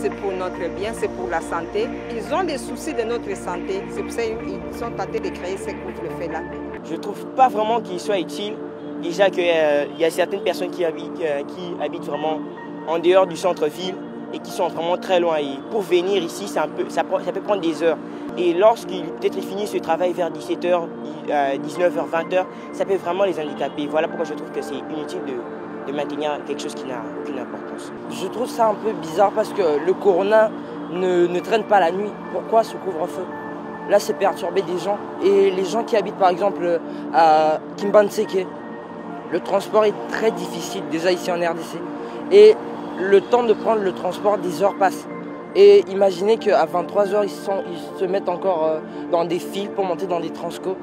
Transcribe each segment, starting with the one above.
c'est pour notre bien, c'est pour la santé. Ils ont des soucis de notre santé. C'est pour ça qu'ils sont tentés de créer ces couvre-feux-là. Je ne trouve pas vraiment qu'il soit utile. Déjà qu'il y a certaines personnes qui habitent vraiment en dehors du centre-ville et qui sont vraiment très loin. Et pour venir ici, ça peut prendre des heures. Et lorsqu'ils finissent le travail vers 17h, 19h, 20h, ça peut vraiment les handicaper. Voilà pourquoi je trouve que c'est inutile de maintenir quelque chose qui n'a aucune importance. Je trouve ça un peu bizarre parce que le corona ne traîne pas la nuit. Pourquoi ce couvre-feu? Là, c'est perturber des gens. Et les gens qui habitent par exemple à Kimbanseke, le transport est très difficile déjà ici en RDC. Et le temps de prendre le transport, des heures passent. Et imaginez qu'à 23h, ils se mettent encore dans des files pour monter dans des transco.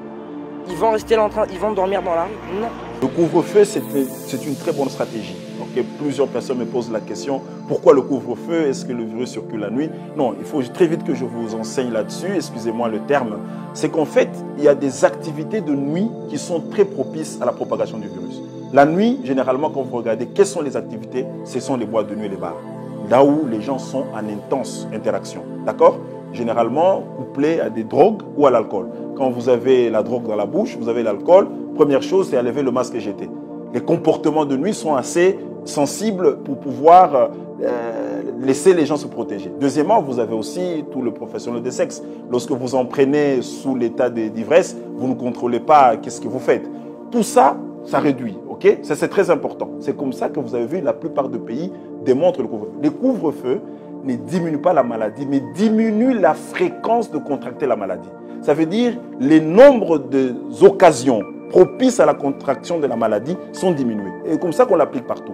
Ils vont rester là ils vont dormir dans la rue? Non. Le couvre-feu, c'est une très bonne stratégie. Okay? Plusieurs personnes me posent la question, pourquoi le couvre-feu? Est-ce que le virus circule la nuit? Non, il faut très vite que je vous enseigne là-dessus, excusez-moi le terme. C'est qu'en fait, il y a des activités de nuit qui sont très propices à la propagation du virus. La nuit, généralement, quand vous regardez, quelles sont les activités? Ce sont les boîtes de nuit et les bars. Là où les gens sont en intense interaction. D'accord? Généralement couplés à des drogues ou à l'alcool. Quand vous avez la drogue dans la bouche, vous avez l'alcool, première chose, c'est enlever le masque et jeter. Les comportements de nuit sont assez sensibles pour pouvoir laisser les gens se protéger. Deuxièmement, vous avez aussi tout le professionnel de sexe. Lorsque vous en prenez sous l'état d'ivresse, vous ne contrôlez pas qu'est-ce que vous faites. Tout ça, ça réduit. Okay? Ça, c'est très important. C'est comme ça que vous avez vu la plupart des pays démontrent le couvre-feu. Les couvre-feux ne diminuent pas la maladie, mais diminuent la fréquence de contracter la maladie. Ça veut dire les nombres d'occasions propices à la contraction de la maladie sont diminués. Et comme ça qu'on l'applique partout.